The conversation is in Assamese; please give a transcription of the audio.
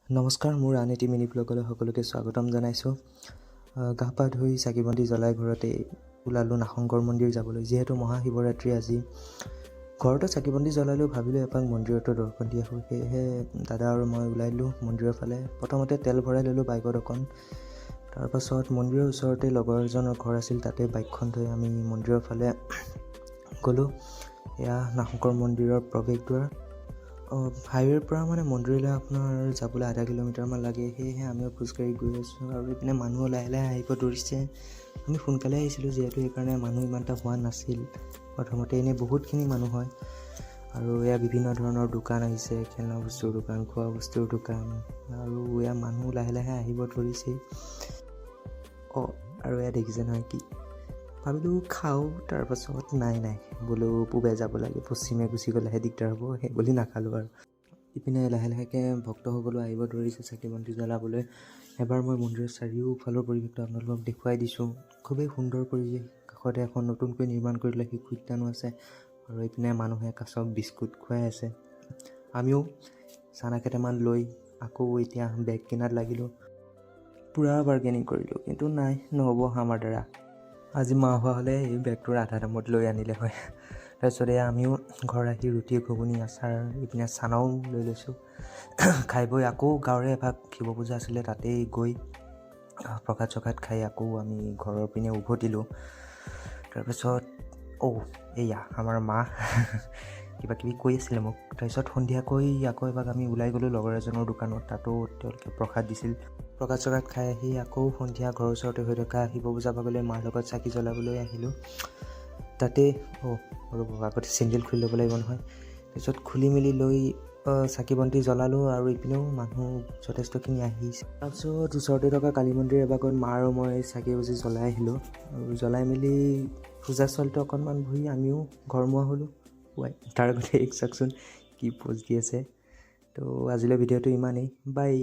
নমস্কাৰ, মোৰ আন এটি মিনি ব্লগলৈ সকলোকে স্বাগতম জনাইছোঁ। গা পা ধুই চাকি বন্তি জ্বলাই ঘৰতে ওলালোঁ নাহংকৰ মন্দিৰ যাবলৈ। যিহেতু মহাশিৱৰাত্ৰি আজি, ঘৰতে চাকি বন্তি জ্বলালেও ভাবিলোঁ এপাক মন্দিৰতো দৰ্শন দিয়া হয়। সেয়েহে দাদা আৰু মই ওলাই দিলোঁ মন্দিৰৰ ফালে। প্ৰথমতে তেল ভৰাই ল'লোঁ বাইকত অকণ। তাৰপাছত মন্দিৰৰ ওচৰতে লগৰ এজনৰ ঘৰ আছিল, তাতে বাইকখন থৈ আমি মন্দিৰৰ ফালে গ'লোঁ। এয়া নাহংকৰ মন্দিৰৰ প্ৰৱেশদ্বাৰ। হাইৱেৰ পৰা মানে মন্দিৰলৈ আপোনাৰ যাবলৈ 0.5 কিলোমিটাৰমান লাগে। সেয়েহে আমিও খোজকাঢ়ি গৈ আছোঁ আৰু ইপিনে মানুহ লাহে লাহে আহিব ধৰিছে। আমি সোনকালে আহিছিলোঁ যিহেতু, সেইকাৰণে মানুহ ইমান এটা হোৱা নাছিল। প্ৰথমতে এনেই বহুতখিনি মানুহ হয় আৰু এয়া বিভিন্ন ধৰণৰ দোকান আহিছে, খেলনা বস্তুৰ দোকান, খোৱা বস্তুৰ দোকান, আৰু এয়া মানুহ লাহে লাহে আহিব ধৰিছে। আৰু এয়া দেখিছে নহয় কি ভাবিলোঁ খাওঁ, তাৰপাছত নাই বোলো পূবে যাব লাগে, পশ্চিমে গুচি গ'লেহে দিগদাৰ হ'ব, সেই বুলি নাখালোঁ আৰু। ইপিনে লাহে লাহেকৈ ভক্তসকলো আহিব ধৰিছে চাকি বন্তি জ্বলাবলৈ। এবাৰ মই মন্দিৰৰ চাৰিওফালৰ পৰিৱেশটো আপোনালোকক দেখুৱাই দিছোঁ। খুবেই সুন্দৰ পৰিৱেশ। কাষতে এখন নতুনকৈ নিৰ্মাণ কৰি দিলে শিশু উদ্যানো আছে আৰু ইপিনে মানুহে কাছক বিস্কুট খুৱাই আছে। আমিও চানা কেইটামান লৈ আকৌ এতিয়া বেগ কিনাত লাগিলোঁ। পূৰা বাৰ্গেনিং কৰিলোঁ, কিন্তু নহ'ব আমাৰ দ্বাৰা। আজি মাহ হোৱা হ'লে এই বেগটোৰ আধা দামত লৈ আনিলে হয়। তাৰপিছতে আমিও ঘৰ আহি ৰুটি, ঘুগুনি, আচাৰ, ইপিনে চানাও লৈ লৈছোঁ। খাই বৈ আকৌ গাঁৱৰে এভাগ শিৱ পূজা আছিলে, তাতেই গৈ প্ৰসাদ চসাদ খাই আকৌ আমি ঘৰৰ পিনে উভতিলোঁ। তাৰপিছত এয়া আমাৰ মা কিবা কিবি কৈ আছিলে মোক। তাৰপিছত সন্ধিয়াকৈ আকৌ এবাৰ আমি ওলাই গ'লোঁ লগৰ এজনৰ দোকানত, তাতো তেওঁলোকে প্ৰসাদ দিছিল। প্ৰসাদ চসাদ খাই আহি আকৌ সন্ধিয়া ঘৰৰ ওচৰতে হৈ থকা শিৱ পূজা ভাগলৈ মাৰ লগত চাকি জ্বলাবলৈ আহিলোঁ। তাতে আগতে চেণ্ডেল খুলি ল'ব লাগিব নহয়। তাৰপিছত খুলি মেলি লৈ চাকি বন্তি জ্বলালোঁ আৰু ইপিনেও মানুহ যথেষ্টখিনি আহিছে। তাৰপিছত ওচৰতে থকা কালী মন্দিৰ এভাগত মা আৰু মই চাকি বন্তি জ্বলাই আহিলোঁ আৰু জ্বলাই মেলি পূজা স্থলীটো অকণমান বহি আমিও ঘৰমুৱা হ'লোঁ। তাৰ আগতে চাওকচোন কি প'জ দি আছে। তো আজিলৈ ভিডিঅ'টো ইমানেই, বাই।